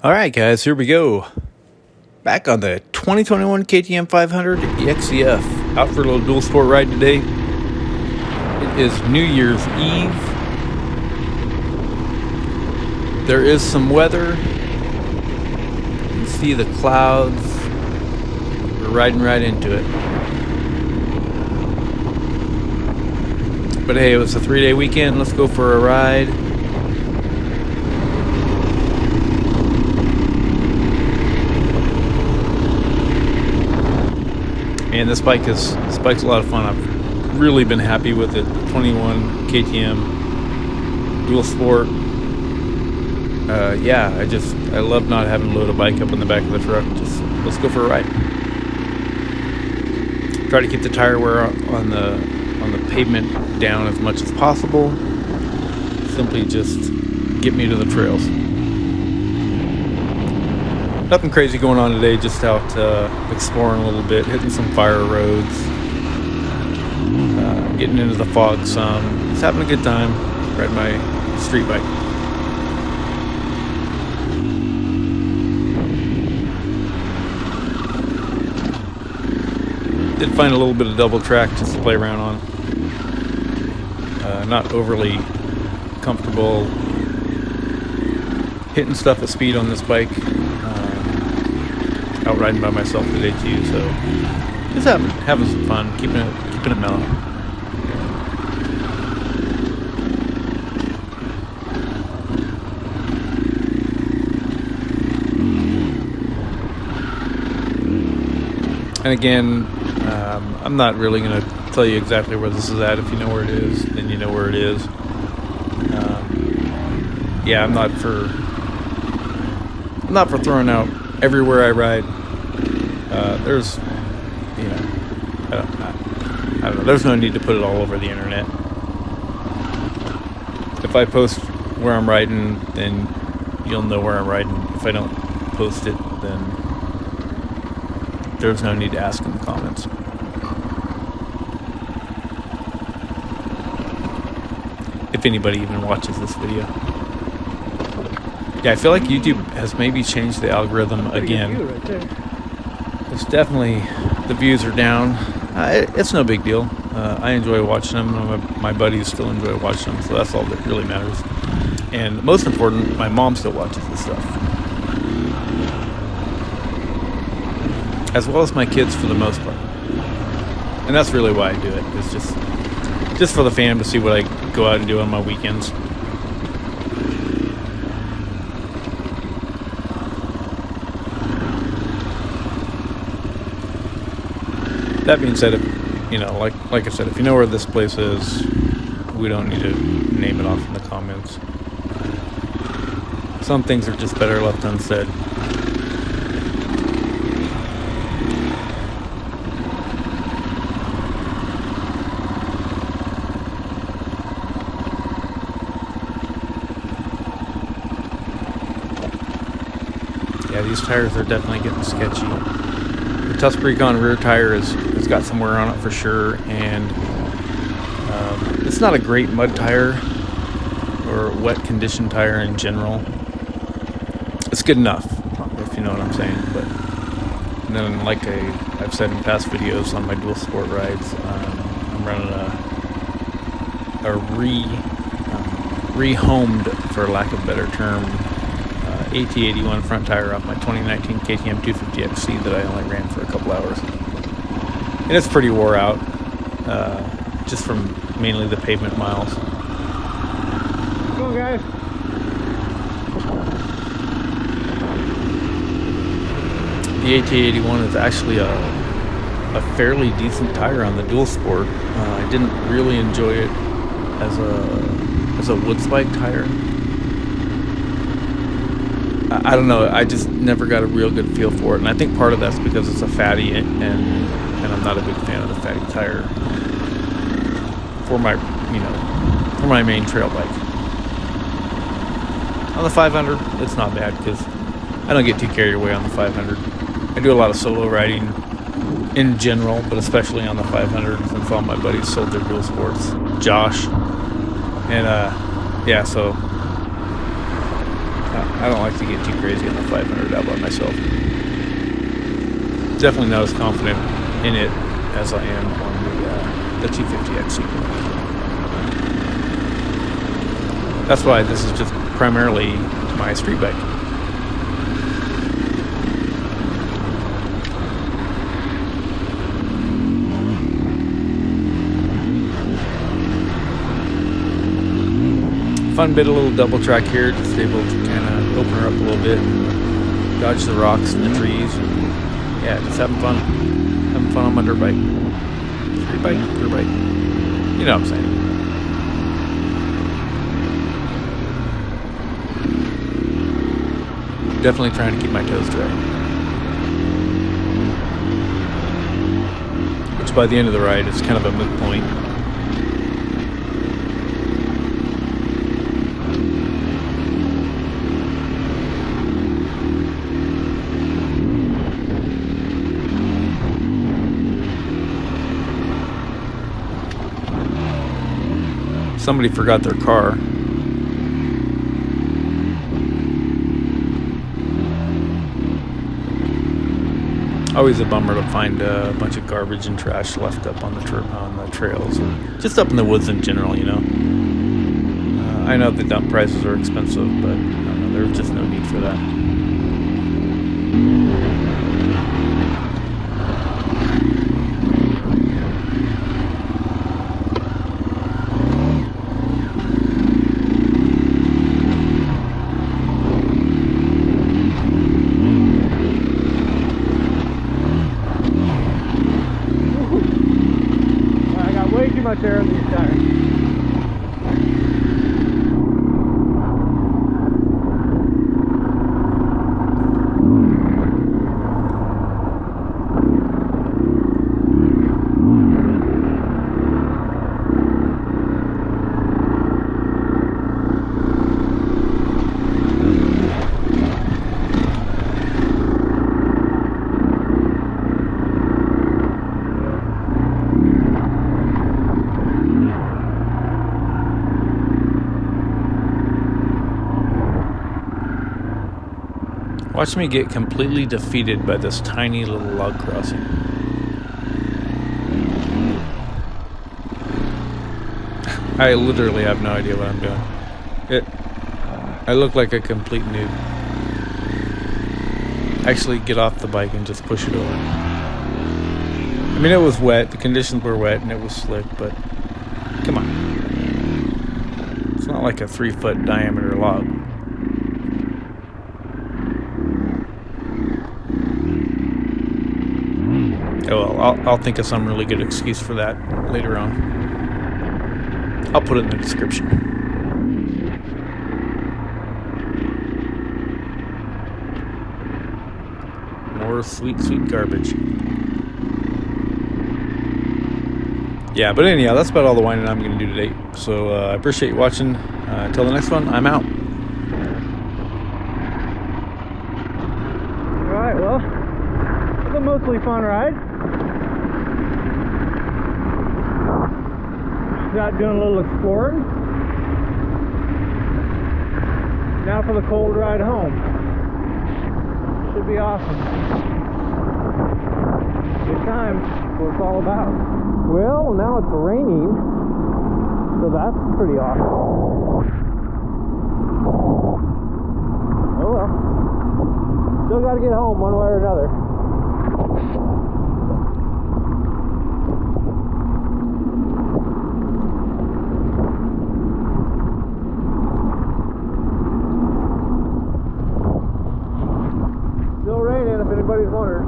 All right, guys, here we go. Back on the 2021 KTM 500 EXCF. Out for a little dual sport ride today. It is New Year's Eve. There is some weather. You can see the clouds. We're riding right into it. But hey, it was a 3-day weekend. Let's go for a ride. And this bike's a lot of fun. I've really been happy with it. The 21 KTM dual sport. Yeah, I love not having to load a bike up in the back of the truck. Just let's go for a ride. Try to keep the tire wear on the pavement down as much as possible. Simply just get me to the trails. Nothing crazy going on today, just out exploring a little bit, hitting some fire roads, getting into the fog some. Just having a good time, riding my street bike. Did find a little bit of double track just to play around on. Not overly comfortable hitting stuff at speed on this bike. Out riding by myself today too, so just having some fun, keeping it mellow. And again, I'm not really going to tell you exactly where this is at. If you know where it is, then you know where it is. Yeah, I'm not for throwing out everywhere I ride. There's, you know, I don't know. There's no need to put it all over the internet. If I post where I'm riding, then you'll know where I'm riding. If I don't post it, then there's no need to ask in the comments. If anybody even watches this video. Yeah, I feel like YouTube has maybe changed the algorithm again. It's definitely, the views are down. It's no big deal. I enjoy watching them. My buddies still enjoy watching them, so that's all that really matters. And most important, my mom still watches this stuff. As well as my kids for the most part. And that's really why I do it. It's just for the fam to see what I go out and do on my weekends. That being said, you know, like I said, if you know where this place is, we don't need to name it off in the comments. Some things are just better left unsaid. Yeah, these tires are definitely getting sketchy. The Tusk Recon rear tire has got some wear on it for sure, and it's not a great mud tire or wet condition tire in general. It's good enough, if you know what I'm saying. But and then, like I've said in past videos on my dual sport rides, I'm running a rehomed, for lack of a better term, AT81 front tire off my 2019 KTM 250XC that I only ran for a couple hours. And it's pretty wore out, just from mainly the pavement miles. Come on, guys. The AT81 is actually a fairly decent tire on the dual sport. I didn't really enjoy it as a wood spike tire. I don't know, I just never got a real good feel for it, and I think part of that's because it's a fatty, and I'm not a big fan of the fatty tire for my main trail bike. On the 500, it's not bad because I don't get too carried away on the 500. I do a lot of solo riding in general, but especially on the 500 since all my buddies sold their dual sports. Josh, and yeah, so I don't like to get too crazy on the 500 out by myself. Definitely not as confident in it as I am on the 250XE. That's why this is just primarily my street bike. Fun bit, a little double track here, just able to kind of open her up a little bit, dodge the rocks and the trees. Yeah, just having fun on my dirt bike. Street bike, dirt bike. You know what I'm saying. Definitely trying to keep my toes dry. Which by the end of the ride is kind of a moot point. Somebody forgot their car. Always a bummer to find a bunch of garbage and trash left up on the trails, or just up in the woods in general, you know. I know the dump prices are expensive, but I don't know, there's just no need for that. Much air in these tires. Watch me get completely defeated by this tiny little log crossing. I literally have no idea what I'm doing. I look like a complete noob. Actually get off the bike and just push it over. I mean, it was wet, the conditions were wet and it was slick, but come on. It's not like a 3-foot diameter log. Oh, well, I'll think of some really good excuse for that later on. I'll put it in the description. More sweet, sweet garbage. Yeah, but anyhow, that's about all the whining I'm going to do today. So I appreciate you watching. Until the next one, I'm out. Alright, well, it was a mostly fun ride. Out doing a little exploring. Now for the cold ride home. Should be awesome. Good times. What it's all about. Well, now it's raining, so that's pretty awesome. Oh well. Still got to get home one way or another. Still raining, if anybody's wondering.